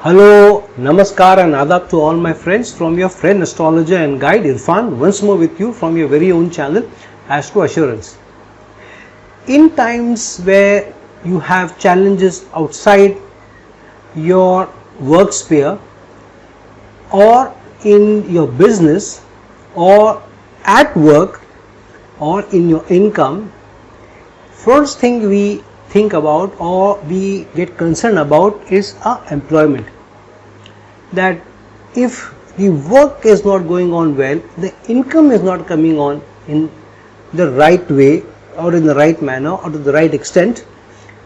Hello, Namaskar and Adab to all my friends from your friend astrologer and guide Irfan, once more with you from your very own channel Astro Assurance. In times where you have challenges outside your work sphere or in your business or at work or in your income, first thing we think about or we get concerned about is our employment. That if the work is not going on well, the income is not coming on in the right way or in the right manner or to the right extent,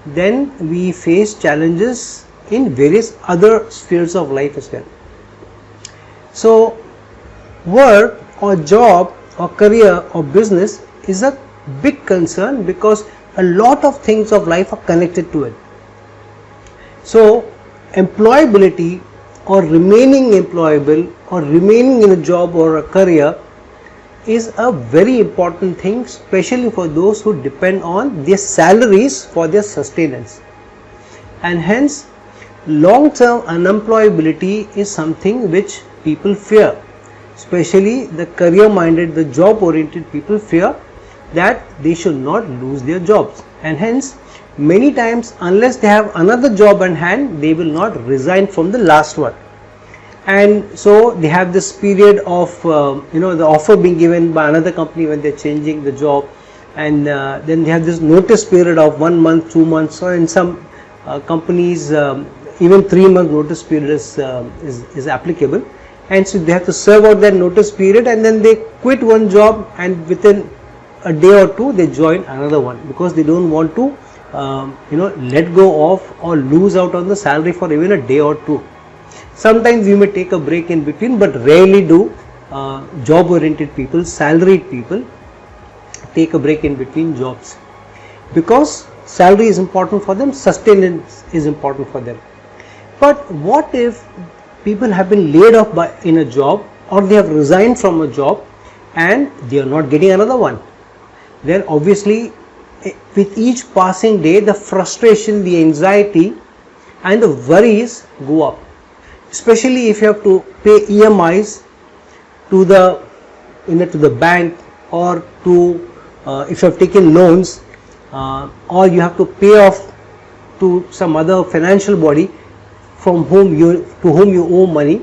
then we face challenges in various other spheres of life as well. So work or job or career or business is a big concern because a lot of things of life are connected to it. So employability or remaining employable or remaining in a job or a career is a very important thing, especially for those who depend on their salaries for their sustenance. And hence long-term unemployability is something which people fear, especially the career-minded, the job-oriented people fear that they should not lose their jobs, and hence many times unless they have another job in hand, they will not resign from the last one. And so they have this period of the offer being given by another company when they are changing the job, and then they have this notice period of 1 month, 2 months, or in some companies even 3 month notice period is applicable, and so they have to serve out that notice period and then they quit one job and within a day or two they join another one because they don't want to let go of or lose out on the salary for even a day or two. Sometimes you may take a break in between, but rarely do job oriented people, salaried people take a break in between jobs, because salary is important for them, sustenance is important for them. But what if people have been laid off in a job, or they have resigned from a job and they are not getting another one? Then obviously with each passing day the frustration, the anxiety and the worries go up, especially if you have to pay EMIs to the bank, or to if you have taken loans, or you have to pay off to some other financial body to whom you owe money.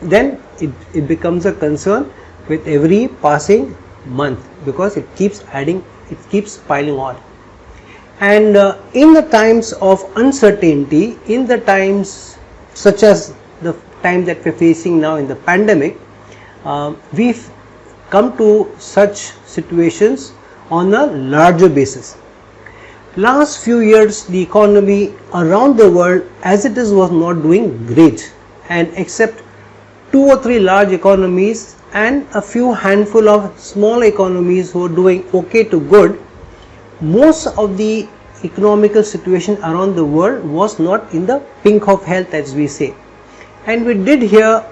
Then it becomes a concern with every passing month because it keeps adding, it keeps piling on. And in the times of uncertainty, in the times such as the time that we are facing now in the pandemic, we've come to such situations on a larger basis. Last few years the economy around the world as it is was not doing great, and except 2 or 3 large economies and a few handful of small economies who are doing okay to good, most of the economical situation around the world was not in the pink of health, as we say. And we did hear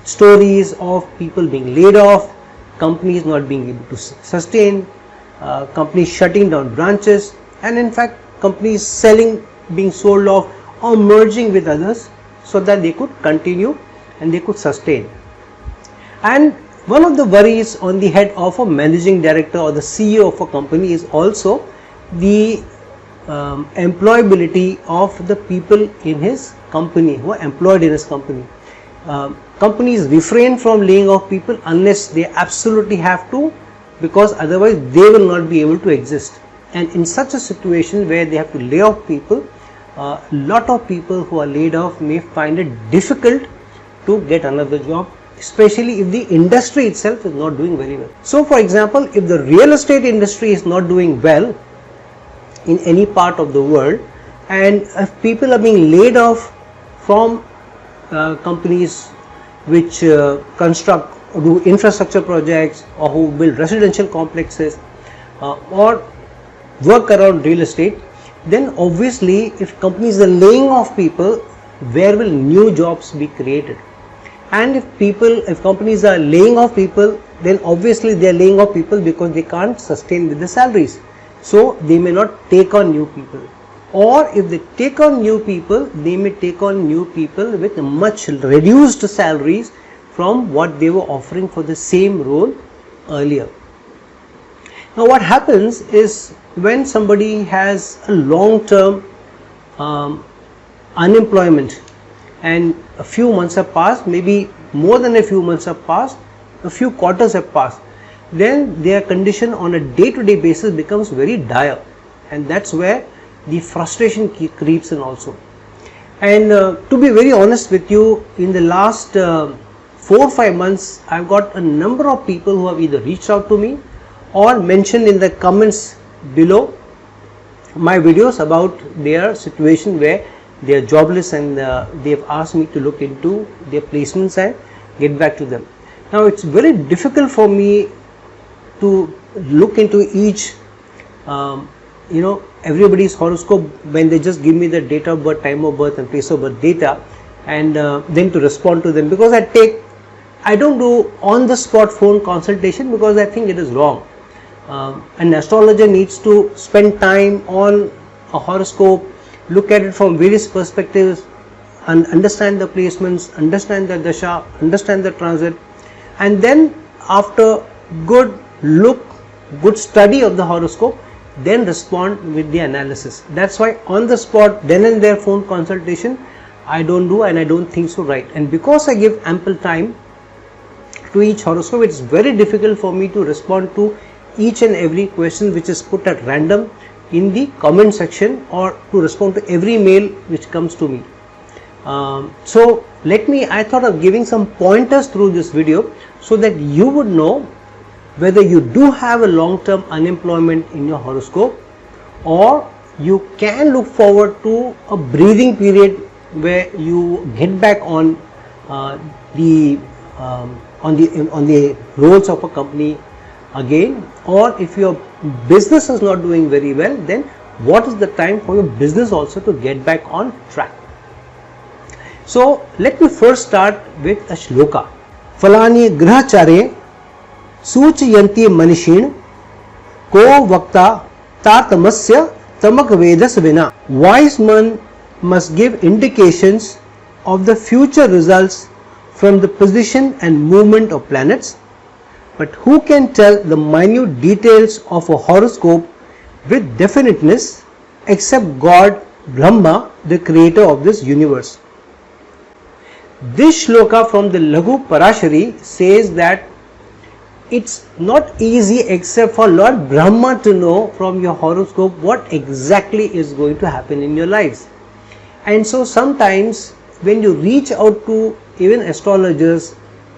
stories of people being laid off, companies not being able to sustain, companies shutting down branches, and in fact companies being sold off or merging with others so that they could continue and they could sustain. And one of the worries on the head of a managing director or the CEO of a company is also the employability of the people in his company who are employed in his company. Companies refrain from laying off people unless they absolutely have to, because otherwise they will not be able to exist. And in such a situation where they have to lay off people, a lot of people who are laid off may find it difficult to get another job, especially if the industry itself is not doing very well. So for example, if the real estate industry is not doing well in any part of the world, and if people are being laid off from companies which construct or do infrastructure projects, or who build residential complexes, or work around real estate, then obviously if companies are laying off people, where will new jobs be created? And if companies are laying off people, then obviously they are laying off people because they can't sustain with the salaries. So they may not take on new people, or if they take on new people, they may take on new people with much reduced salaries from what they were offering for the same role earlier. Now what happens is, when somebody has a long term unemployment and a few months have passed, maybe more than a few months have passed, a few quarters have passed, then their condition on a day-to-day basis becomes very dire, and that's where the frustration creeps in also. And to be very honest with you, in the last 4 or 5 months, I've got a number of people who have either reached out to me or mentioned in the comments below my videos about their situation where they are jobless, and they have asked me to look into their placements and get back to them. Now it's very difficult for me to look into each everybody's horoscope when they just give me the date of birth, time of birth and place of birth data, and then to respond to them, because I don't do on the spot phone consultation, because I think it is wrong. An astrologer needs to spend time on a horoscope, look at it from various perspectives, and understand the placements, understand the dasha, understand the transit, and then after good look, good study of the horoscope, then respond with the analysis. That's why on the spot, then and there phone consultation I don't do, and I don't think so right. And because I give ample time to each horoscope, it's very difficult for me to respond to each and every question which is put at random in the comment section, or to respond to every mail which comes to me. So I thought of giving some pointers through this video so that you would know whether you do have a long-term unemployment in your horoscope, or you can look forward to a breathing period where you get back on the roles of a company again, or if your business is not doing very well, then what is the time for your business also to get back on track. So let me first start with a shloka. Falani grahacare सूचयन्ति मनीषीण को वक्ता तारतमस्य तमक वेदस विना. Wise man must give indications of the future results from the position and movement of planets, but who can tell the minute details of a horoscope with definiteness except God Brahma, the creator of this universe. This shloka from the Laghu Parashari says that it's not easy except for Lord Brahma to know from your horoscope what exactly is going to happen in your lives. And so sometimes when you reach out to even astrologers,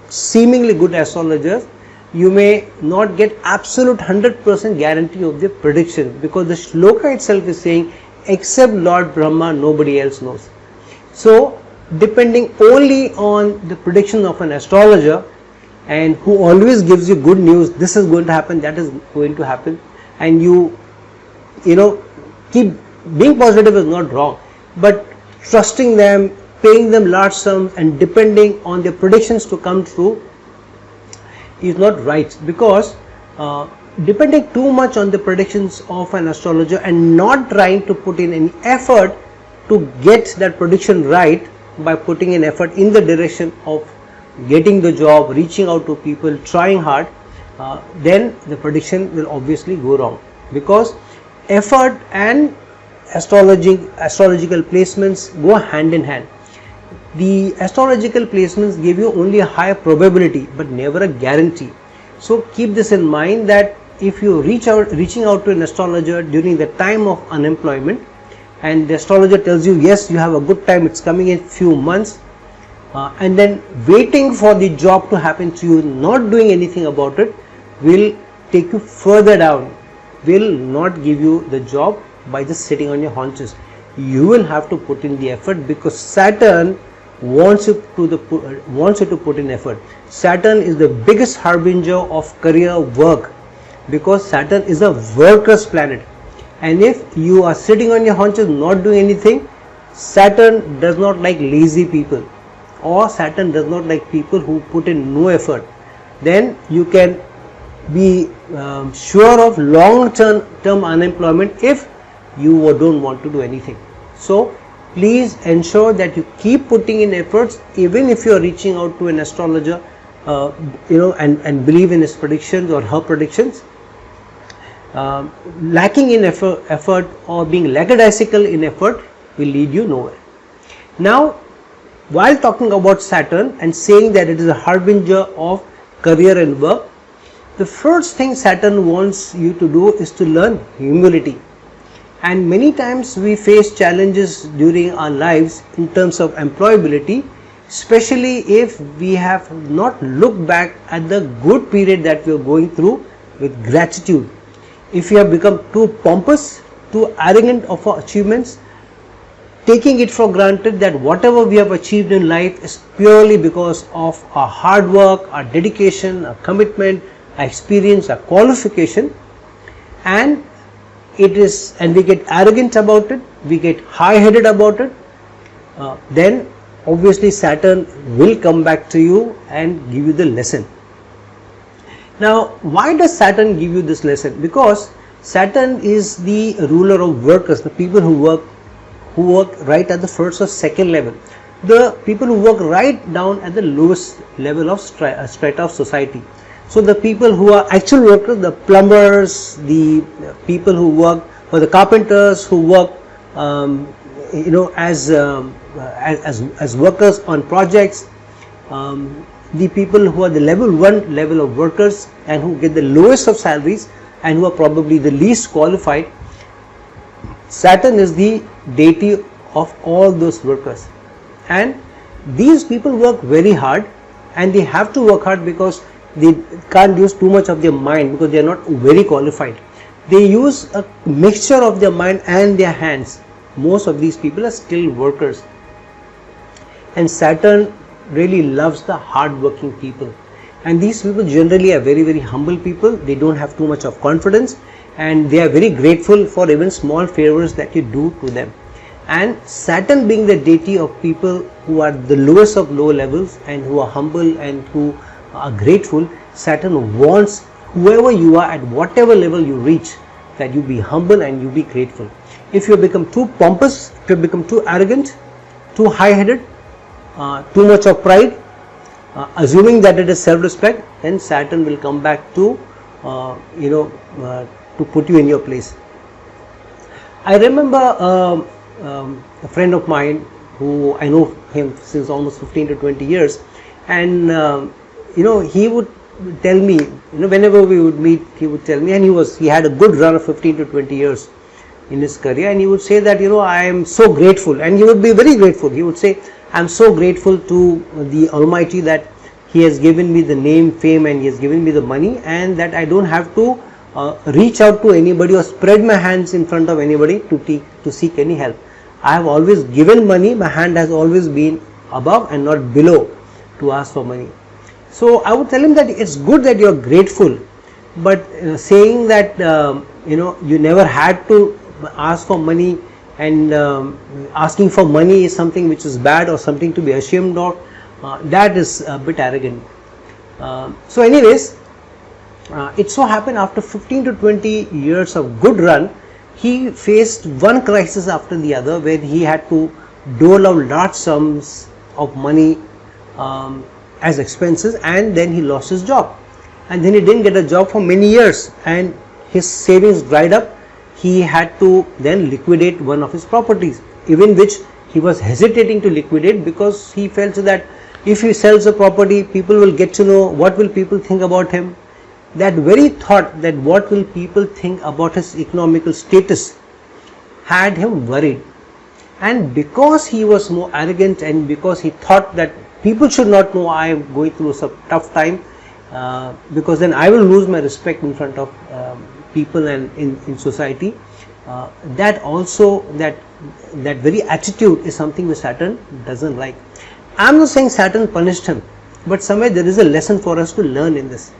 seemingly good astrologers, you may not get absolute 100% guarantee of the prediction, because the shloka itself is saying except Lord Brahma nobody else knows. So depending only on the prediction of an astrologer, and who always gives you good news, this is going to happen, that is going to happen, and you keep being positive is not wrong, but trusting them, paying them large sums and depending on their predictions to come true is not right, because depending too much on the predictions of an astrologer and not trying to put in any effort to get that prediction right by putting in effort in the direction of getting the job, reaching out to people, trying hard, then the prediction will obviously go wrong, because effort and astrological placements go hand in hand. The astrological placements give you only a higher probability but never a guarantee. So keep this in mind, that if you reaching out to an astrologer during the time of unemployment, and the astrologer tells you yes, you have a good time, it's coming in few months, and then waiting for the job to happen to you, not doing anything about it, will take you further down, will not give you the job by just sitting on your haunches. You will have to put in the effort, because Saturn wants you to put in effort. Saturn is the biggest harbinger of career work, because Saturn is a worker's planet, and if you are sitting on your haunches not doing anything, Saturn does not like lazy people, or Saturn does not like people who put in no effort. Then you can be sure of long term unemployment if you don't want to do anything. So please ensure that you keep putting in efforts, even if you are reaching out to an astrologer, and believe in his predictions or her predictions. Lacking in effort or being lackadaisical in effort will lead you nowhere. Now, while talking about Saturn and saying that it is a harbinger of career and work, the first thing Saturn wants you to do is to learn humility. And many times we face challenges during our lives in terms of employability, especially if we have not looked back at the good period that we are going through with gratitude. If we have become too pompous, too arrogant of our achievements, taking it for granted that whatever we have achieved in life is purely because of our hard work, our dedication, our commitment, our experience, our qualification, and we get arrogant about it, we get high-headed about it, then obviously Saturn will come back to you and give you the lesson. Now, why does Saturn give you this lesson? Because Saturn is the ruler of workers, the people who work right at the first or second level, the people who work right down at the lowest level of strata of society. So the people who are actual workers, the plumbers, the people who work, or the carpenters who work, as workers on projects, the people who are the level 1 level of workers and who get the lowest of salaries and who are probably the least qualified. Saturn is the deity of all those workers, and these people work very hard, and they have to work hard because they can't use too much of their mind because they are not very qualified. They use a mixture of their mind and their hands. Most of these people are skilled workers, and Saturn really loves the hard working people, and these people generally are very, very humble people. They don't have too much of confidence, and they are very grateful for even small favors that you do to them. And Saturn, being the deity of people who are the lowest of low levels and who are humble and who are grateful, Saturn wants whoever you are at whatever level you reach, that you be humble and you be grateful. If you become too pompous, if you become too arrogant, too high-headed, too much of pride, assuming that it is self-respect, then Saturn will come back to to put you in your place. I remember a friend of mine who I know him since almost 15 to 20 years, and he would tell me, whenever we would meet, he would tell me, and he had a good run of 15 to 20 years in his career, and he would say that I am so grateful, and he would be very grateful. He would say, I am so grateful to the Almighty that He has given me the name, fame, and He has given me the money, and that I don't have to reach out to anybody or spread my hands in front of anybody to seek any help. I have always given money. My hand has always been above and not below to ask for money. So I would tell him that it's good that you are grateful, but saying that you never had to ask for money, and asking for money is something which is bad or something to be ashamed of, that is a bit arrogant. So anyways, it so happened after 15 to 20 years of good run, he faced one crisis after the other where he had to dole out large sums of money as expenses, and then he lost his job, and then he didn't get a job for many years, and his savings dried up. He had to then liquidate one of his properties, even which he was hesitating to liquidate because he felt that if he sells a property, people will get to know what will people think about him. That very thought, that what will people think about his economical status, had him worried. And because he was more arrogant, and because he thought that people should not know I am going through a tough time, because then I will lose my respect in front of people and in society, that very attitude is something which Saturn doesn't like. I am not saying Saturn punished him, but somewhere there is a lesson for us to learn in this.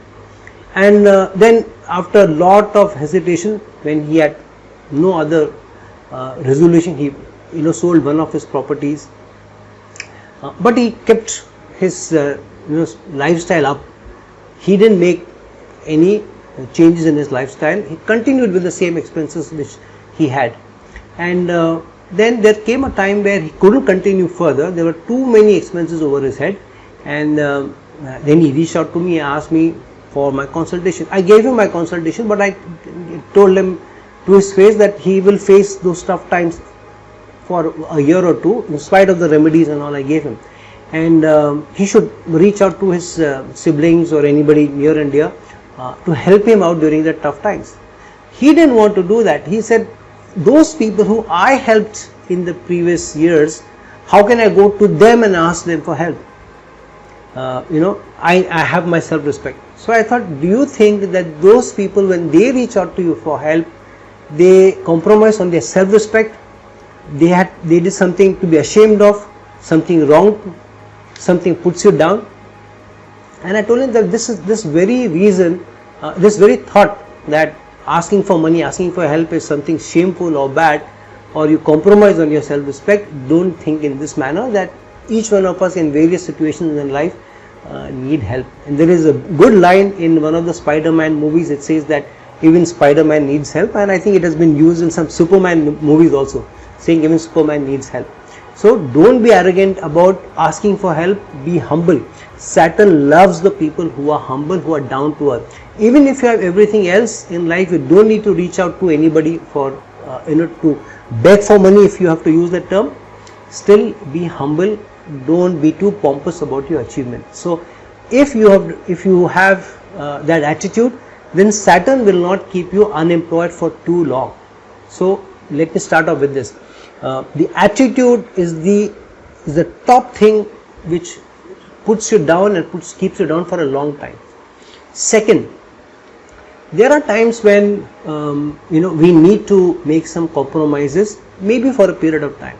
And then after a lot of hesitation, when he had no other resolution, he sold one of his properties, but he kept his lifestyle up. He didn't make any changes in his lifestyle. He continued with the same expenses which he had. And then there came a time where he couldn't continue further. There were too many expenses over his head, and then he reached out to me and asked me for my consultation. I gave him my consultation, but I told him to his face that he will face those tough times for a year or two in spite of the remedies and all I gave him, and he should reach out to his siblings or anybody near and dear to help him out during the tough times. He didn't want to do that. He said, those people who I helped in the previous years, how can I go to them and ask them for help? I have my self-respect. So I thought, do you think that those people, when they reach out to you for help, they compromise on their self-respect? They did something to be ashamed of, something wrong, something puts you down. And I told him that this very thought that asking for money, asking for help is something shameful or bad, or you compromise on your self-respect. Don't think in this manner, that each one of us in various situations in life need help. And there is a good line in one of the Spider-Man movies. It says that even Spider-Man needs help, and I think it has been used in some Superman movies also, saying even Superman needs help. So don't be arrogant about asking for help. Be humble. Saturn loves the people who are humble, who are down to earth. Even if you have everything else in life, you don't need to reach out to anybody for to beg for money, if you have to use that term. Still be humble. Don't be too pompous about your achievement. So if you have that attitude, then Saturn will not keep you unemployed for too long. So let me start off with this. The attitude is the top thing which puts you down and keeps you down for a long time. Second, there are times when we need to make some compromises, maybe for a period of time.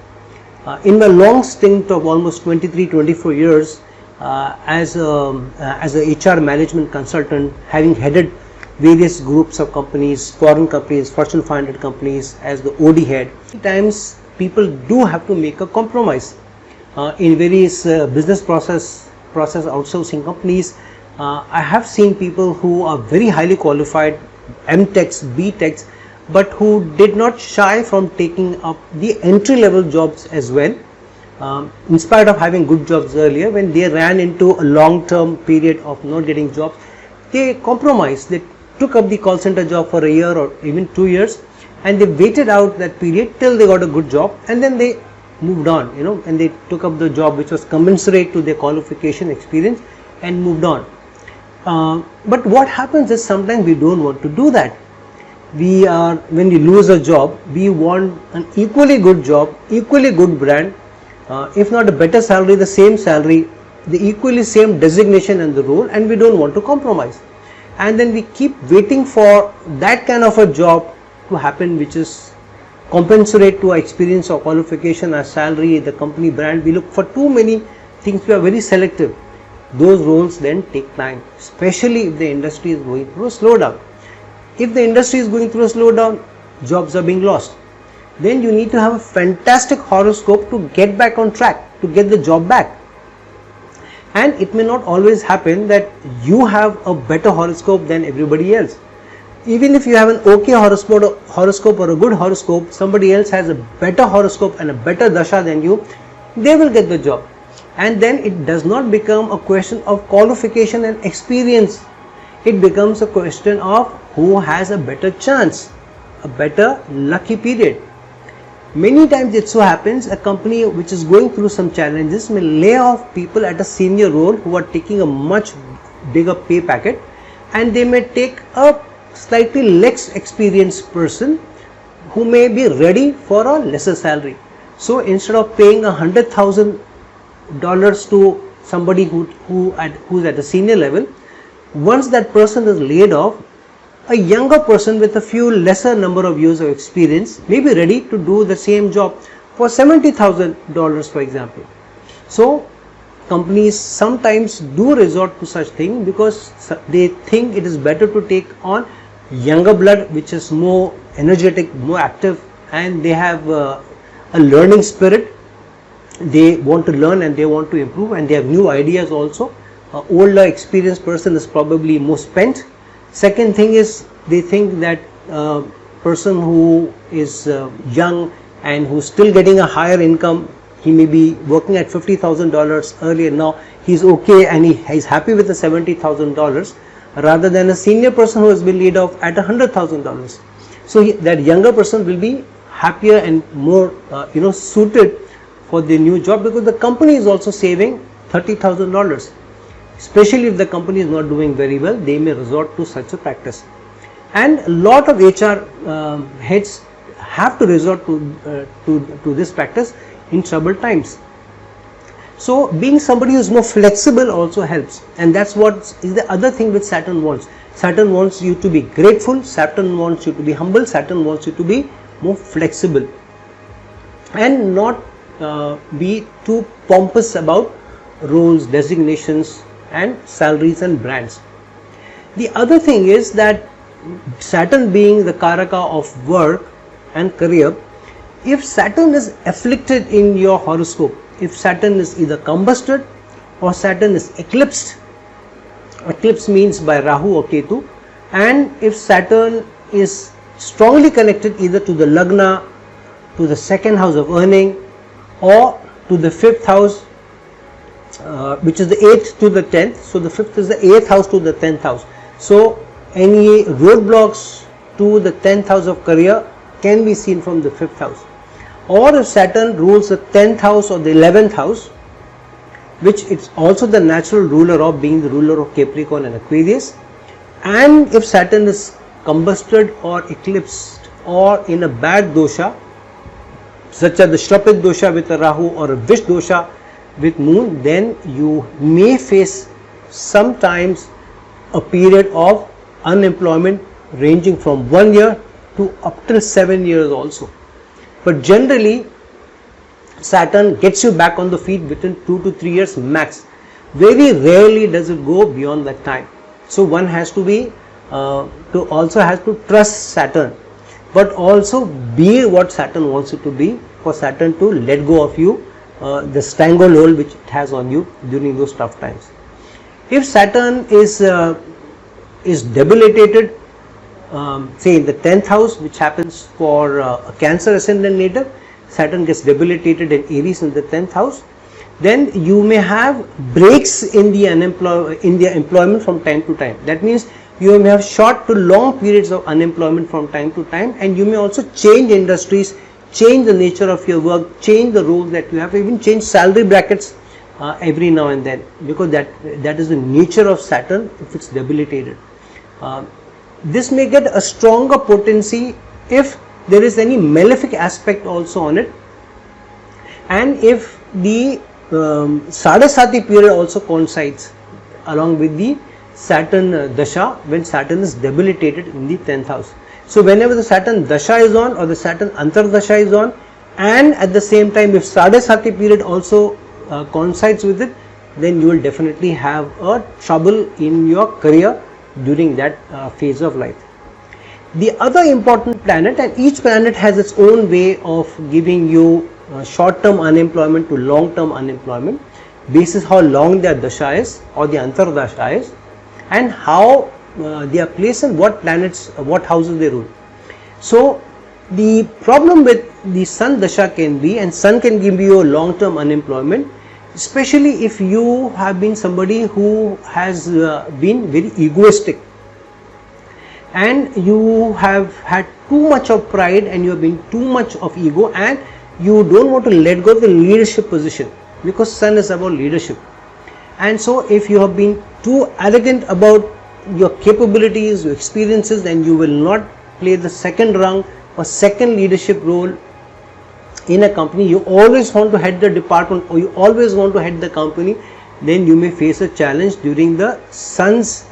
In my long stint of almost 23-24 years as a HR management consultant, having headed various groups of companies, foreign companies, Fortune 500 companies, as the OD head, times people do have to make a compromise in various business process outsourcing companies. I have seen people who are very highly qualified, MTechs, BTechs, but who did not shy from taking up the entry level jobs as well, in spite of having good jobs earlier. When they ran into a long term period of not getting jobs, they compromised. They took up the call center job for a year or even 2 years, and they waited out that period till they got a good job, and then they moved on, and they took up the job which was commensurate to their qualification, experience, and moved on. But what happens is, sometimes we don't want to do that. When we lose a job, we want an equally good job, equally good brand, if not a better salary, the same salary, the equally same designation and the role, and we don't want to compromise. And then we keep waiting for that kind of a job to happen, which is compensate to our experience or qualification, our salary, the company brand. We look for too many things. We are very selective. Those roles then take time, especially if the industry is going through a slowdown. If the industry is going through a slowdown, jobs are being lost. Then you need to have a fantastic horoscope to get back on track, to get the job back. And it may not always happen that you have a better horoscope than everybody else. Even if you have an okay horoscope or a good horoscope, somebody else has a better horoscope and a better dasha than you, they will get the job. And then it does not become a question of qualification and experience. It becomes a question of who has a better chance, a better lucky period. Many times it so happens a company which is going through some challenges may lay off people at a senior role who are taking a much bigger pay packet, and they may take a slightly less experienced person who may be ready for a lesser salary. So instead of paying $100,000 to somebody who's at a senior level, once that person is laid off, a younger person with a few lesser number of years of experience may be ready to do the same job for $70,000, for example. So companies sometimes do resort to such thing because they think it is better to take on younger blood, which is more energetic, more active, and they have a learning spirit. They want to learn and they want to improve, and they have new ideas also. Older experienced person is probably more spent. Second thing is, they think that person who is young and who's still getting a higher income. He may be working at $50,000 earlier, now he's okay and he's happy with the $70,000, rather than a senior person who has been laid off at $100,000. So that younger person will be happier and more suited for the new job, because the company is also saving $30,000. Especially if the company is not doing very well, they may resort to such a practice. And a lot of HR heads have to resort to this practice in troubled times. So being somebody who is more flexible also helps, and that's what is the other thing which Saturn wants. Saturn wants you to be grateful, Saturn wants you to be humble, Saturn wants you to be more flexible and not be too pompous about roles, designations and salaries and brands. The other thing is that Saturn, being the Karaka of work and career, if Saturn is afflicted in your horoscope, if Saturn is either combusted or Saturn is eclipsed, eclipse means by Rahu or Ketu, and if Saturn is strongly connected either to the Lagna, to the second house of earning, or to the fifth house, which is the 8th to the 10th, so the fifth is the 8th house to the 10th house. So any roadblocks to the 10th house of career can be seen from the 5th house. Or if Saturn rules the 10th house or the 11th house, which it's also the natural ruler of, being the ruler of Capricorn and Aquarius, and if Saturn is combusted or eclipsed or in a bad dosha, such as the Shrapit dosha with a Rahu or a Vish dosha with Moon, then you may face sometimes a period of unemployment ranging from 1 year to up till 7 years also. But generally Saturn gets you back on the feet within 2 to 3 years max. Very rarely does it go beyond that time. So one has to be also has to trust Saturn, but also be what Saturn wants you to be, for Saturn to let go of you, the stranglehold which it has on you during those tough times. If Saturn is debilitated, say in the 10th house, which happens for a Cancer ascendant native, Saturn gets debilitated in Aries in the 10th house, then you may have breaks in the employment from time to time. That means you may have short to long periods of unemployment from time to time, and you may also change industries, change the nature of your work, change the roles that you have, even change salary brackets every now and then, because that is the nature of Saturn if it's debilitated. This may get a stronger potency if there is any malefic aspect also on it, and if the Sadasati period also coincides along with the Saturn Dasha, when Saturn is debilitated in the 10th house. So whenever the Saturn Dasha is on or the Saturn Antar Dasha is on, and at the same time if Sadasati period also coincides with it, then you will definitely have a trouble in your career during that phase of life. The other important planet, and each planet has its own way of giving you short-term unemployment to long-term unemployment, basis how long their dasha is or the antar dasha is, and how they are placed in what planets, what houses they rule. So the problem with the sun dasha can be, and sun can give you a long-term unemployment, especially if you have been somebody who has been very egoistic, and you have had too much of pride and you have been too much of ego, and you don't want to let go of the leadership position, because sun is about leadership. And so if you have been too arrogant about your capabilities, your experiences, then you will not play the second rung or second leadership role in a company. You always want to head the department, or you always want to head the company, then you may face a challenge during the sun's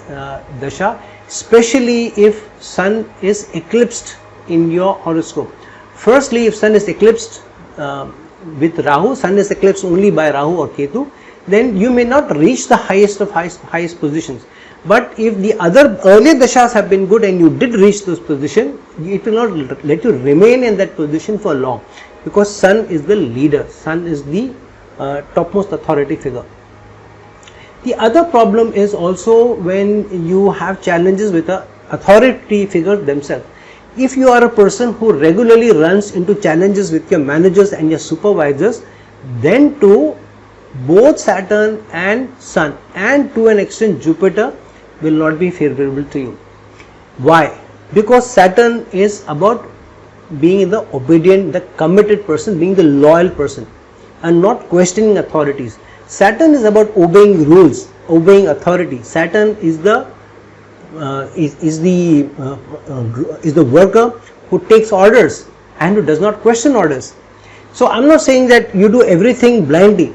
dasha, especially if sun is eclipsed in your horoscope. Firstly, if sun is eclipsed with Rahu, sun is eclipsed only by Rahu or Ketu, then you may not reach the highest of highest positions. But if the other earlier dashas have been good and you did reach those positions, it will not let you remain in that position for long, because sun is the leader, sun is the topmost authority figure. The other problem is also when you have challenges with the authority figures themselves. If you are a person who regularly runs into challenges with your managers and your supervisors, then too both Saturn and Sun, and to an extent Jupiter, will not be favorable to you. Why? Because Saturn is about being the obedient, the committed person, being the loyal person, and not questioning authorities. Saturn is about obeying rules, obeying authority. Saturn is the worker who takes orders and who does not question orders. So I'm not saying that you do everything blindly.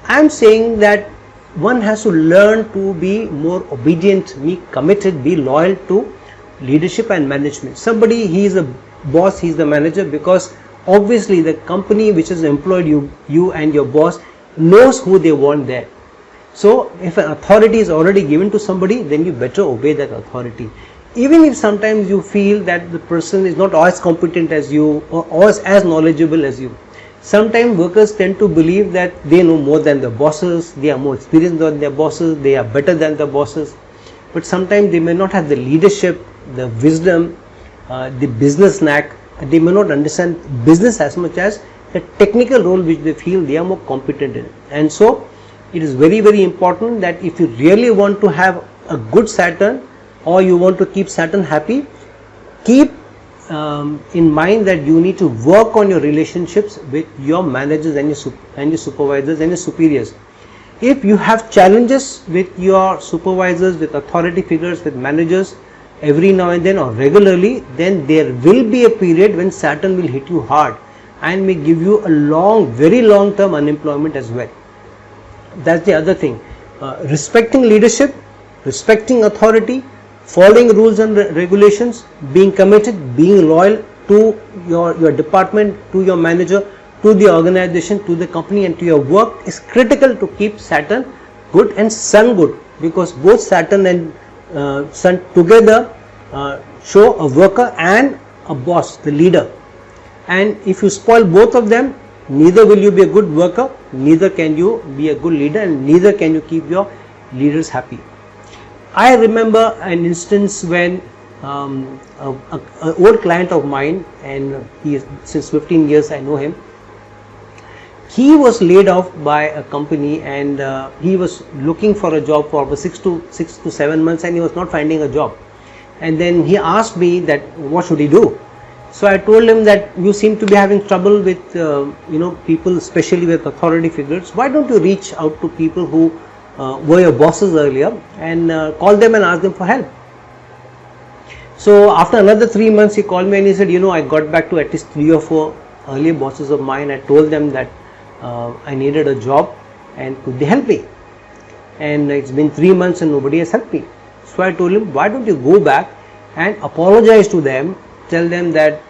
I'm saying that one has to learn to be more obedient, be committed, be loyal to leadership and management. Somebody, he is a boss, he is the manager, because obviously the company which has employed you and your boss knows who they want there. So if an authority is already given to somebody, then you better obey that authority. Even if sometimes you feel that the person is not as competent as you or as knowledgeable as you. Sometimes workers tend to believe that they know more than the bosses, they are more experienced than their bosses, they are better than the bosses. But sometimes they may not have the leadership, the wisdom, the business knack. They may not understand business as much as the technical role which they feel they are more competent in. And so it is very, very important that if you really want to have a good Saturn, or you want to keep Saturn happy, keep in mind that you need to work on your relationships with your managers and your supervisors and your superiors. If you have challenges with your supervisors, with authority figures, with managers every now and then or regularly, then there will be a period when Saturn will hit you hard and may give you a very long term unemployment as well. That's the other thing. Respecting leadership, respecting authority, following rules and regulations, being committed, being loyal to your department, to your manager, to the organization, to the company and to your work is critical to keep Saturn good and Sun good, because both Saturn and Sun together show a worker and a boss, the leader. And if you spoil both of them, neither will you be a good worker, neither can you be a good leader, and neither can you keep your leaders happy. I remember an instance when an old client of mine, and he is since 15 years I know him. He was laid off by a company, and he was looking for a job for about 6 to 7 months, and he was not finding a job. And then he asked me that what should he do. So I told him that you seem to be having trouble with people, especially with authority figures. Why don't you reach out to people who were your bosses earlier and call them and ask them for help. So after another 3 months he called me and he said, I got back to at least 3 or 4 earlier bosses of mine. I told them that I needed a job and could they help me. And it's been 3 months and nobody has helped me. So I told him, why don't you go back and apologize to them, tell them that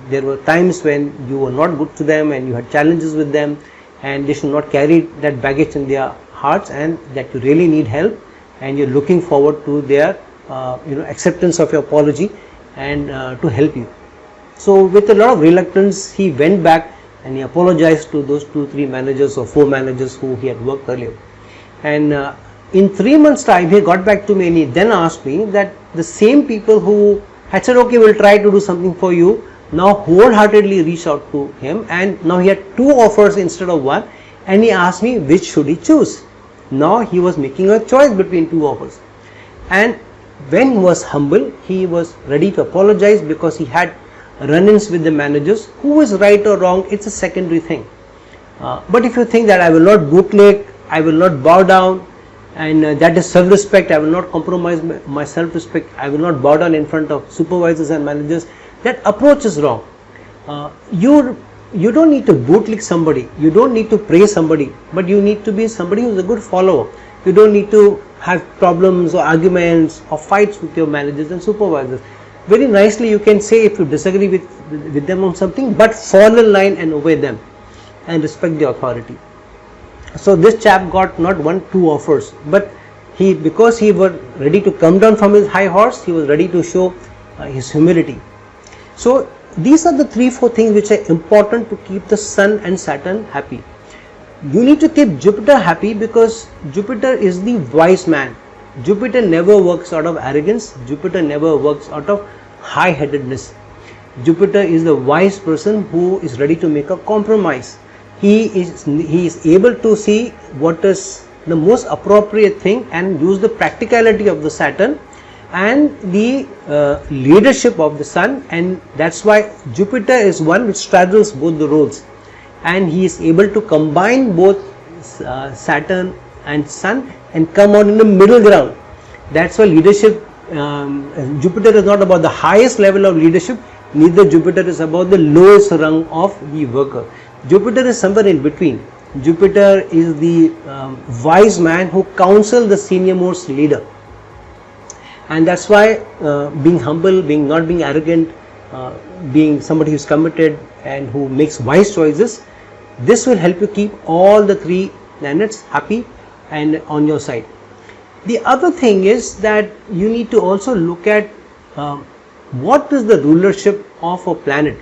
there were times when you were not good to them and you had challenges with them, and they should not carry that baggage in their hearts, and that you really need help and you're looking forward to their acceptance of your apology and to help you. So with a lot of reluctance he went back and he apologized to those 2-3 managers or 4 managers who he had worked earlier. And in 3 months time he got back to me and he then asked me that the same people who had said, okay, we'll try to do something for you, now wholeheartedly reached out to him, and now he had 2 offers instead of 1, and he asked me which should he choose. Now he was making a choice between 2 offers, and when he was humble, he was ready to apologize because he had run-ins with the managers. Who is right or wrong, it's a secondary thing. But if you think that I will not bootleg, I will not bow down, and that is self-respect, I will not compromise my self-respect, I will not bow down in front of supervisors and managers, that approach is wrong. You don't need to bootlick somebody, you don't need to praise somebody, but you need to be somebody who is a good follower. You don't need to have problems or arguments or fights with your managers and supervisors. Very nicely you can say if you disagree with them on something, but fall in line and obey them and respect the authority. So this chap got not 1-2 offers, but because he was ready to come down from his high horse, he was ready to show his humility. So these are the 3-4 things which are important to keep the Sun and Saturn happy. You need to keep Jupiter happy because Jupiter is the wise man. Jupiter never works out of arrogance. Jupiter never works out of high-headedness. Jupiter is the wise person who is ready to make a compromise. He is able to see what is the most appropriate thing and use the practicality of the Saturn and the leadership of the Sun, and that's why Jupiter is one which straddles both the roles, and he is able to combine both Saturn and Sun and come out in the middle ground. That's why leadership, Jupiter is not about the highest level of leadership, neither Jupiter is about the lowest rung of the worker. Jupiter is somewhere in between. Jupiter is the wise man who counsels the senior most leader, and that's why being humble, not being arrogant, being somebody who is committed and who makes wise choices, this will help you keep all the three planets happy and on your side. The other thing is that you need to also look at what is the rulership of a planet.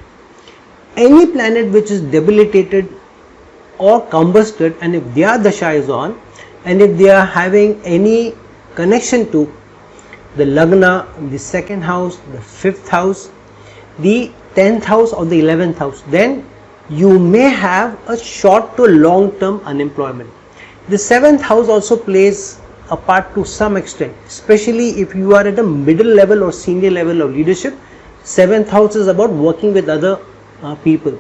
Any planet which is debilitated or combusted, and if their dasha is on, and if they are having any connection to the Lagna, the second house, the fifth house, the 10th house or the 11th house, then you may have a short to long term unemployment. The 7th house also plays a part to some extent, especially if you are at a middle level or senior level of leadership. 7th house is about working with other people,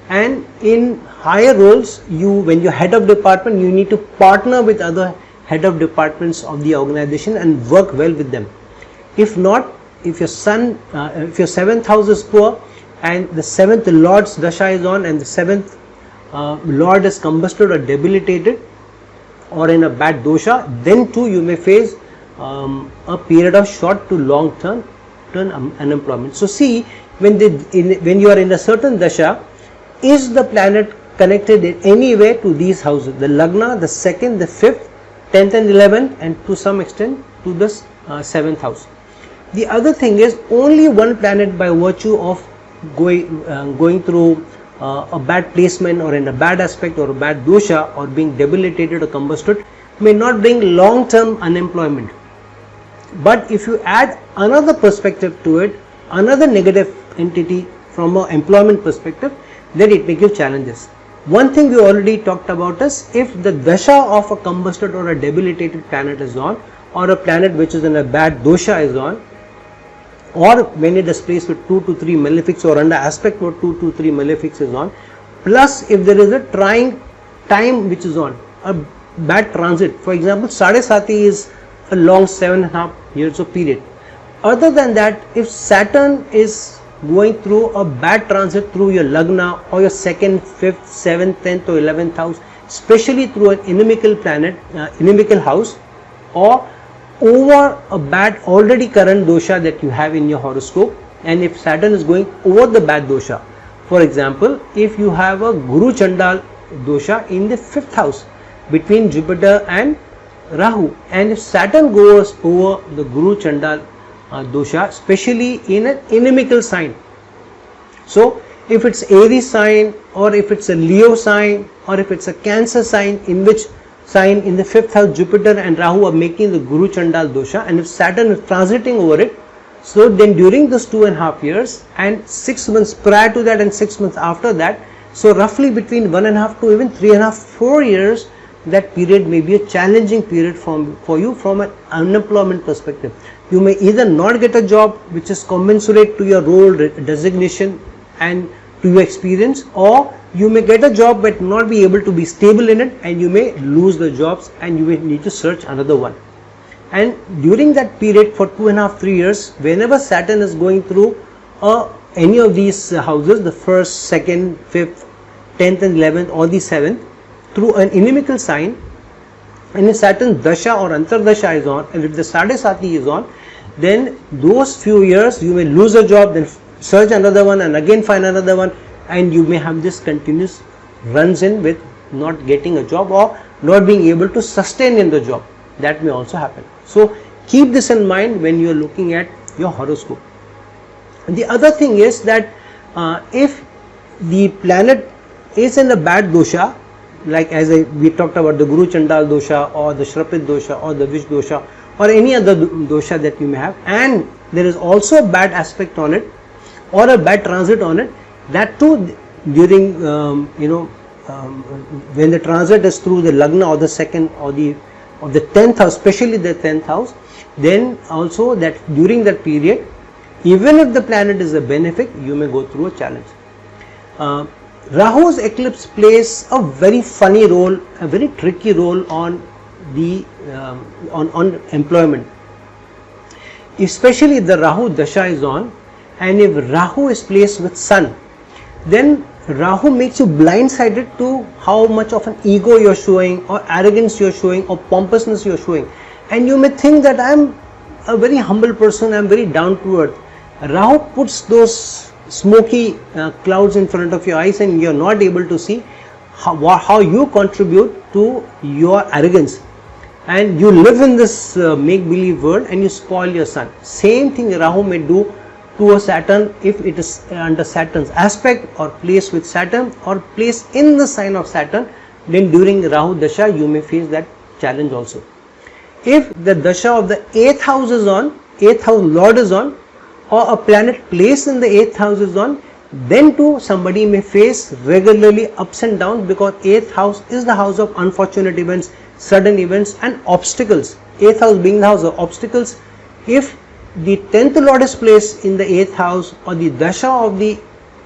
and in higher roles, when you're head of department, you need to partner with other head of departments of the organization and work well with them. If not, if your 7th house is poor and the 7th Lord's dasha is on and the 7th Lord is combusted or debilitated or in a bad dosha, then too you may face a period of short to long term unemployment. So see, when you are in a certain dasha, is the planet connected in any way to these houses, the Lagna, the 2nd, the 5th, 10th and 11th, and to some extent to the 7th house. The other thing is, only one planet by virtue of going through a bad placement or in a bad aspect or a bad dosha or being debilitated or combusted may not bring long term unemployment. But if you add another perspective to it, another negative entity from an employment perspective, then it may give challenges. One thing we already talked about is, if the dasha of a combusted or a debilitated planet is on, or a planet which is in a bad dosha is on, or when it is placed with 2 to 3 malefics or under aspect of 2 to 3 malefics is on, plus if there is a trying time which is on, a bad transit, for example Sadesati is a long 7.5 years of period. Other than that, if Saturn is going through a bad transit through your Lagna or your 2nd, 5th, 7th, 10th or 11th house, especially through an inimical planet, inimical house, or over a bad already current dosha that you have in your horoscope, and if Saturn is going over the bad dosha, for example, if you have a Guru Chandal dosha in the 5th house between Jupiter and Rahu, and if Saturn goes over the Guru Chandal dosha, especially in an inimical sign, so if it's Aries sign, or if it's a Leo sign, or if it's a Cancer sign, in which sign in the 5th house Jupiter and Rahu are making the Guru Chandal dosha, and if Saturn is transiting over it, so then during those 2.5 years and 6 months prior to that and 6 months after that, so roughly between 1.5 to even 3.5, 4 years, that period may be a challenging period for you from an unemployment perspective. You may either not get a job which is commensurate to your role designation and to your experience, or you may get a job but not be able to be stable in it, and you may lose the jobs and you may need to search another one. And during that period for 2.5, 3 years, whenever Saturn is going through any of these houses, the 1st, 2nd, 5th, 10th and 11th or the 7th, through an inimical sign, and if Saturn dasha or antardasha is on, and if the Sadesati is on, then those few years you may lose a job, then search another one and again find another one, and you may have this continuous runs in with not getting a job or not being able to sustain in the job. That may also happen. So keep this in mind when you are looking at your horoscope. And the other thing is that if the planet is in a bad dosha, like we talked about the Guru Chandal dosha or the Shrapit dosha or the Vish dosha or any other dosha that you may have, and there is also a bad aspect on it, or a bad transit on it, that too during when the transit is through the lagna or the second or the 10th house, especially the 10th house, then also that during that period, even if the planet is a benefic, you may go through a challenge. Rahu's eclipse plays a very funny role, a very tricky role on the on employment, especially if the Rahu Dasha is on, and if Rahu is placed with Sun, then Rahu makes you blindsided to how much of an ego you are showing, or arrogance you are showing, or pompousness you are showing, and you may think that I am a very humble person, I am very down to earth. Rahu puts those smoky clouds in front of your eyes, and you are not able to see how you contribute to your arrogance, and you live in this make-believe world and you spoil your sun. Same thing Rahu may do to a Saturn if it is under Saturn's aspect, or placed with Saturn, or placed in the sign of Saturn. Then during Rahu Dasha you may face that challenge also. If the Dasha of the 8th house is on, 8th house Lord is on, or a planet placed in the 8th house is on, then too somebody may face regularly ups and downs, because 8th house is the house of unfortunate events, sudden events and obstacles. 8th house being the house of obstacles. If the 10th Lord is placed in the 8th house, or the Dasha of the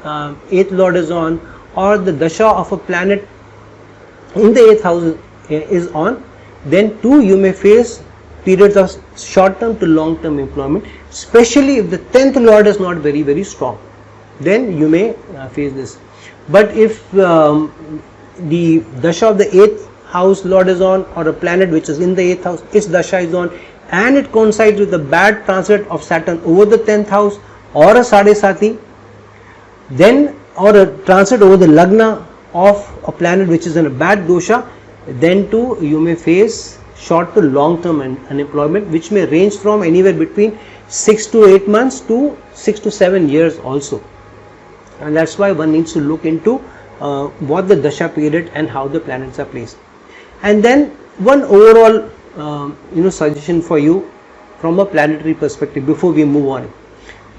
8th Lord is on, or the Dasha of a planet in the 8th house is on, then too you may face periods of short term to long term employment, especially if the 10th Lord is not very, very strong. Then you may face this. But if the Dasha of the 8th house Lord is on, or a planet which is in the 8th house, its Dasha is on, and it coincides with the bad transit of Saturn over the 10th house, or a Sadesati, then, or a transit over the Lagna of a planet which is in a bad dosha, then too you may face short to long term unemployment, which may range from anywhere between 6 to 8 months to 6 to 7 years also. And that's why one needs to look into what the Dasha period and how the planets are placed. And then one overall suggestion for you from a planetary perspective before we move on.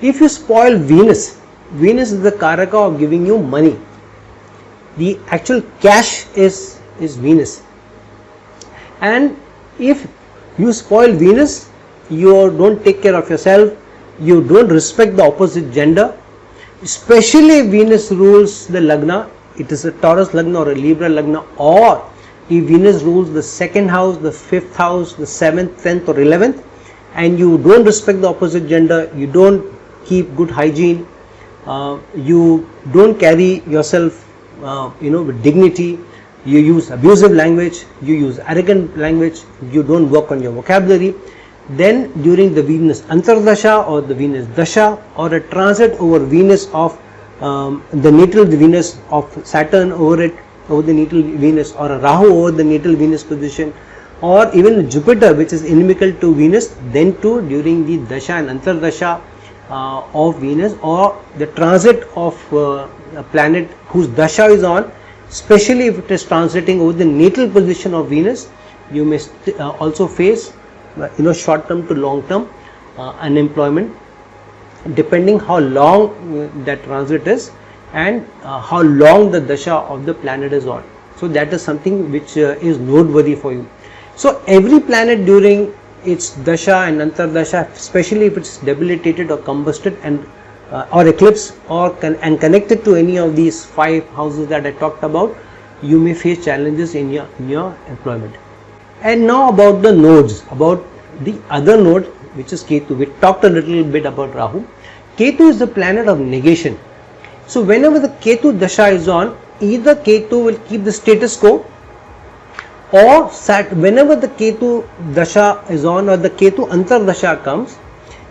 If you spoil Venus, Venus is the Karaka of giving you money. The actual cash is Venus. And if you spoil Venus, you don't take care of yourself, you don't respect the opposite gender, especially if Venus rules the Lagna, it is a Taurus Lagna or a Libra Lagna, or if Venus rules the 2nd house, the 5th house, the 7th, 10th or 11th, and you don't respect the opposite gender, you don't keep good hygiene, you don't carry yourself with dignity, you use abusive language, you use arrogant language, you don't work on your vocabulary, then during the Venus Antardasha or the Venus Dasha, or a transit over Venus of the natal Venus of Saturn over it, over the natal Venus, or a Rahu over the natal Venus position, or even Jupiter which is inimical to Venus, then too during the Dasha and Antardasha of Venus, or the transit of a planet whose Dasha is on, especially if it is transiting over the natal position of Venus, you may also face short term to long term unemployment, depending how long that transit is and how long the Dasha of the planet is on. So that is something which is noteworthy for you. So every planet during its Dasha and Antardasha, especially if it's debilitated or combusted and or eclipse and connected to any of these 5 houses that I talked about, you may face challenges in your employment. And now about the nodes, about the other node, which is Ketu. We talked a little bit about Rahu. Ketu is the planet of negation. So whenever the Ketu Dasha is on, either Ketu will keep the status quo, or whenever the Ketu Dasha is on or the Ketu Antardasha comes,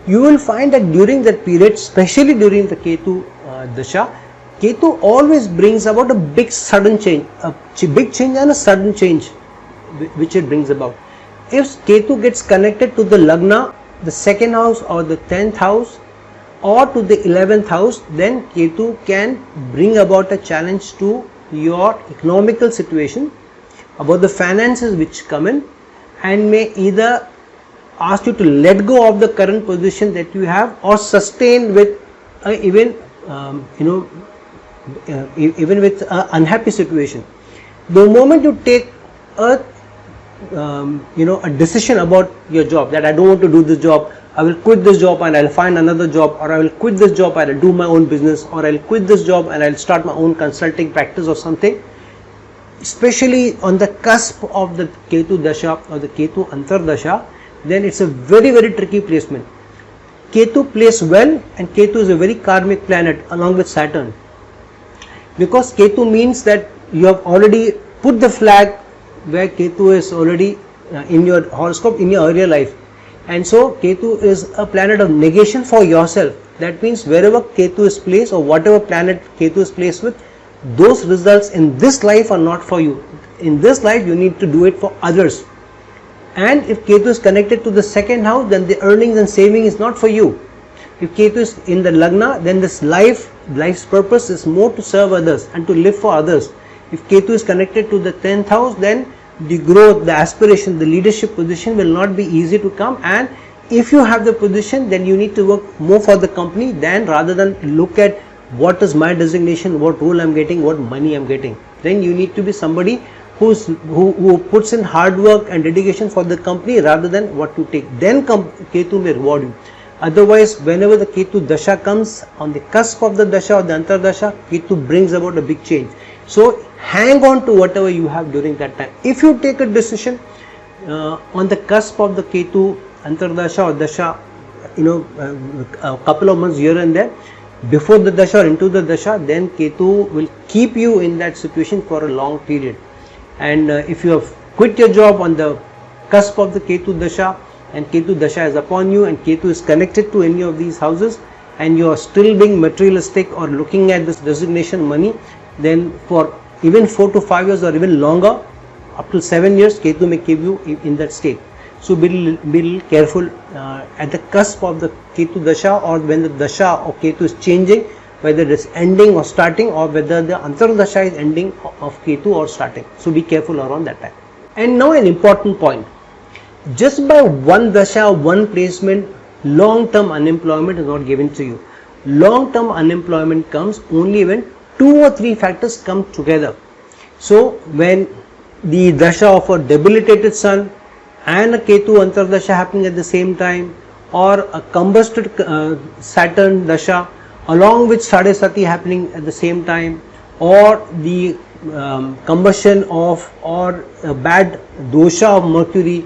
you will find that during that period, especially during the Ketu Dasha, Ketu always brings about a big sudden change, a big change and a sudden change which it brings about. If Ketu gets connected to the Lagna, the 2nd house or the 10th house, or to the 11th house, then Ketu can bring about a challenge to your economical situation, about the finances which come in, and may either ask you to let go of the current position that you have, or sustain with even even with an unhappy situation, the moment you take a a decision about your job, that I don't want to do this job, I will quit this job and I'll find another job, or I will quit this job and I'll do my own business, or I'll quit this job and I'll start my own consulting practice or something, especially on the cusp of the Ketu Dasha or the Ketu Antar Dasha, then it's a very, very tricky placement. Ketu plays well, and Ketu is a very karmic planet along with Saturn, because Ketu means that you have already put the flag where Ketu is already in your horoscope in your earlier life, and so Ketu is a planet of negation for yourself. That means wherever Ketu is placed, or whatever planet Ketu is placed with, those results in this life are not for you. In this life you need to do it for others. And if Ketu is connected to the second house, then the earnings and saving is not for you. If Ketu is in the Lagna, then this life's purpose is more to serve others and to live for others. If Ketu is connected to the 10th house, then the growth, the aspiration, the leadership position will not be easy to come, and if you have the position, then you need to work more for the company than rather than look at what is my designation, what role I am getting, what money I am getting. Then you need to be somebody who puts in hard work and dedication for the company rather than what you take. Then Ketu may reward you. Otherwise, whenever the Ketu Dasha comes on the cusp of the Dasha or the Antar Dasha, Ketu brings about a big change. So hang on to whatever you have during that time. If you take a decision on the cusp of the Ketu Antar Dasha or Dasha, a couple of months here and there, before the Dasha or into the Dasha, then Ketu will keep you in that situation for a long period. And if you have quit your job on the cusp of the Ketu Dasha, and Ketu Dasha is upon you, and Ketu is connected to any of these houses, and you are still being materialistic or looking at this designation money, then for even 4 to 5 years or even longer, up to 7 years, Ketu may keep you in that state. So be little careful at the cusp of the Ketu Dasha, or when the Dasha or Ketu is changing, whether it is ending or starting, or whether the Antar Dasha is ending of Ketu or starting. So be careful around that time. And now an important point. Just by one Dasha, one placement, long-term unemployment is not given to you. Long-term unemployment comes only when 2 or 3 factors come together. So when the Dasha of a debilitated sun and a Ketu Antar Dasha happening at the same time, or a combusted Saturn Dasha along with Sade Sati happening at the same time, or the combustion of or a bad dosha of Mercury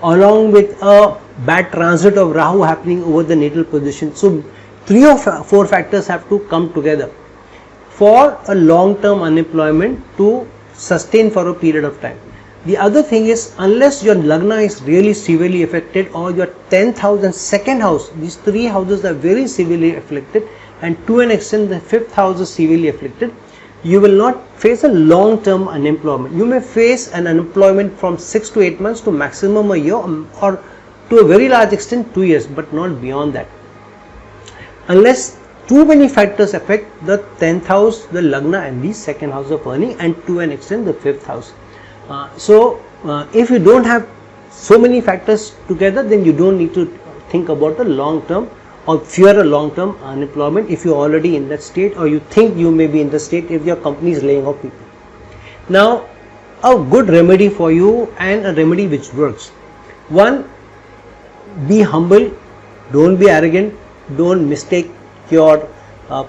along with a bad transit of Rahu happening over the natal position. So 3 or 4 factors have to come together for a long-term unemployment to sustain for a period of time. The other thing is, unless your Lagna is really severely affected, or your 10th house and 2nd house, these 3 houses are very severely afflicted, and to an extent the 5th house is severely afflicted, you will not face a long-term unemployment. You may face an unemployment from 6 to 8 months to maximum a year, or to a very large extent 2 years, but not beyond that. Unless too many factors affect the 10th house, the Lagna and the 2nd house of earning, and to an extent the 5th house. If you don't have so many factors together, then you don't need to think about a long-term or fear a long-term unemployment if you are already in that state, or you think you may be in the state if your company is laying off people. Now, a good remedy for you, and a remedy which works. One, be humble, don't be arrogant, don't mistake your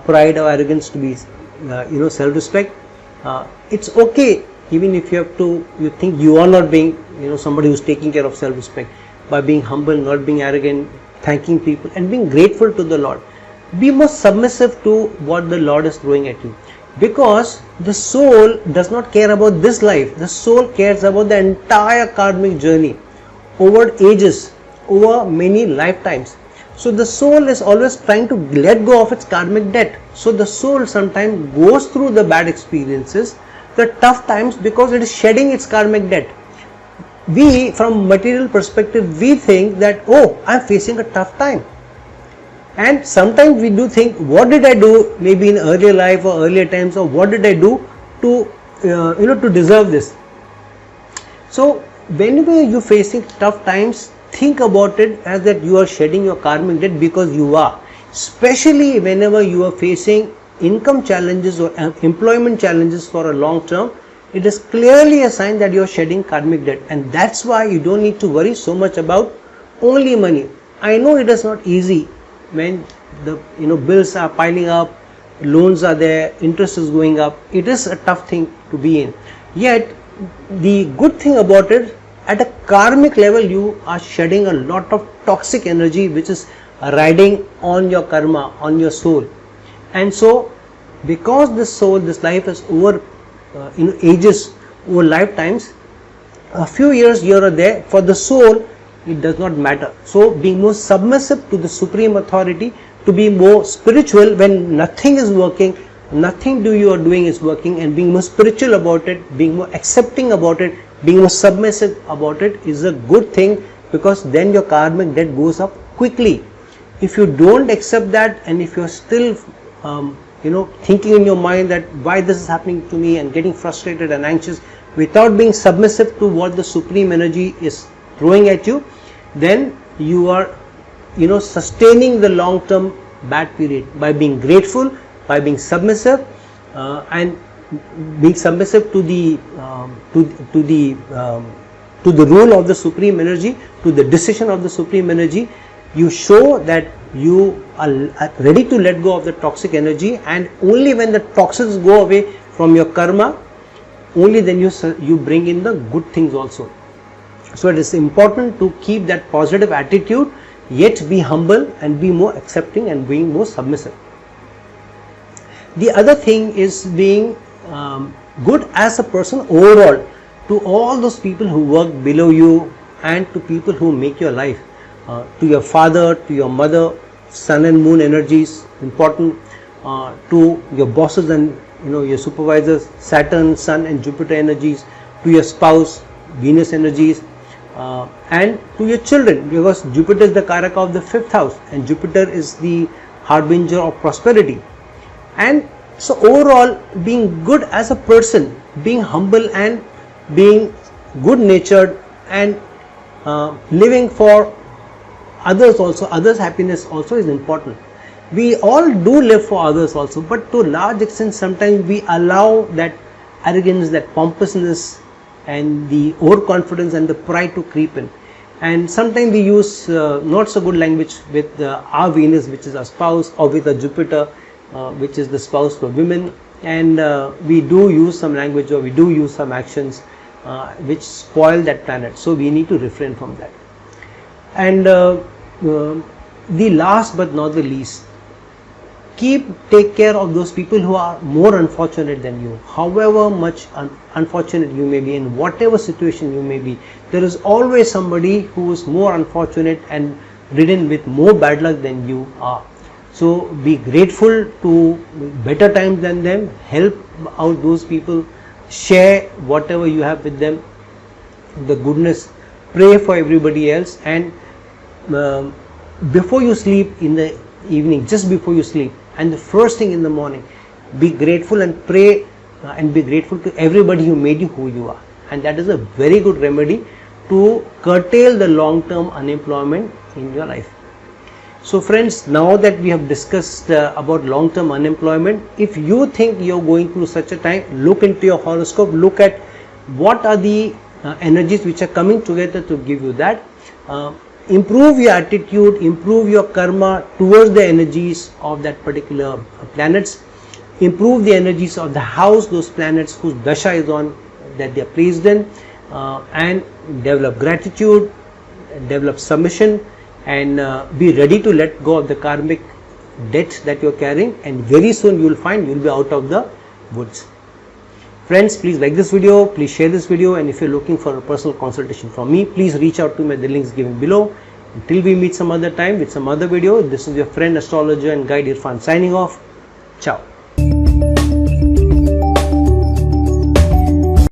pride or arrogance to be self-respect. It's okay even if you think you are not being somebody who's taking care of self-respect, by being humble, not being arrogant, thanking people and being grateful to the Lord. Be more submissive to what the Lord is throwing at you, because the soul does not care about this life. The soul cares about the entire karmic journey over ages, over many lifetimes. So the soul is always trying to let go of its karmic debt. So the soul sometimes goes through the bad experiences, the tough times, because it is shedding its karmic debt. We, from material perspective, we think that, oh, I am facing a tough time. And sometimes we do think, what did I do maybe in earlier life or earlier times, or what did I do to to deserve this. So whenever you are facing tough times, think about it as that you are shedding your karmic debt, because you are. especially whenever you are facing income challenges or employment challenges for a long term. It is clearly a sign that you are shedding karmic debt, and that's why you don't need to worry so much about only money. I know it is not easy when the bills are piling up, loans are there, interest is going up. It is a tough thing to be in. Yet the good thing about it, at a karmic level you are shedding a lot of toxic energy which is riding on your karma, on your soul. And so because this life is over ages, over lifetimes, a few years here or there, for the soul it does not matter. So being more submissive to the supreme authority, to be more spiritual when nothing is working, nothing you are doing is working, and being more spiritual about it, being more accepting about it, being more submissive about it is a good thing, because then your karmic debt goes up quickly. If you don't accept that, and if you are still thinking in your mind that why this is happening to me, and getting frustrated and anxious without being submissive to what the supreme energy is throwing at you, then you are sustaining the long term bad period. By being grateful, by being submissive, and being submissive to the rule of the supreme energy, to the decision of the supreme energy, you show that you are ready to let go of the toxic energy, and only when the toxins go away from your karma, only then you bring in the good things also. So it is important to keep that positive attitude, yet be humble and be more accepting and being more submissive. The other thing is being good as a person overall, to all those people who work below you and to people who make your life, to your father, to your mother. Sun and moon energies important, to your bosses and your supervisors, Saturn, Sun and Jupiter energies, to your spouse, Venus energies, and to your children, because Jupiter is the Karaka of the 5th house and Jupiter is the harbinger of prosperity. And so overall, being good as a person, being humble and being good natured, and living for others also, others' happiness also is important. We all do live for others also, but to a large extent sometimes we allow that arrogance, that pompousness and the overconfidence and the pride to creep in, and sometimes we use not so good language with our Venus, which is our spouse, or with a Jupiter, which is the spouse for women, and we do use some language, or we do use some actions which spoil that planet. So we need to refrain from that. And the last but not the least, take care of those people who are more unfortunate than you. However much unfortunate you may be, in whatever situation you may be, there is always somebody who is more unfortunate and ridden with more bad luck than you are. So be grateful to better times than them, help out those people, share whatever you have with them, the goodness, pray for everybody else, and before you sleep in the evening, just before you sleep, and the first thing in the morning, be grateful and pray and be grateful to everybody who made you who you are. And that is a very good remedy to curtail the long term unemployment in your life. So friends, now that we have discussed about long term unemployment, if you think you are going through such a time, look into your horoscope, look at what are the energies which are coming together to give you that. Improve your attitude, improve your karma towards the energies of that particular planets, improve the energies of the house, those planets whose dasha is on, that they are placed in, and develop gratitude, develop submission, and be ready to let go of the karmic debt that you are carrying, and very soon you will find you will be out of the woods. Friends, please like this video, please share this video, and if you are looking for a personal consultation from me, please reach out to me at the links given below. Until we meet some other time with some other video, this is your friend, astrologer and guide Irfan signing off. Ciao.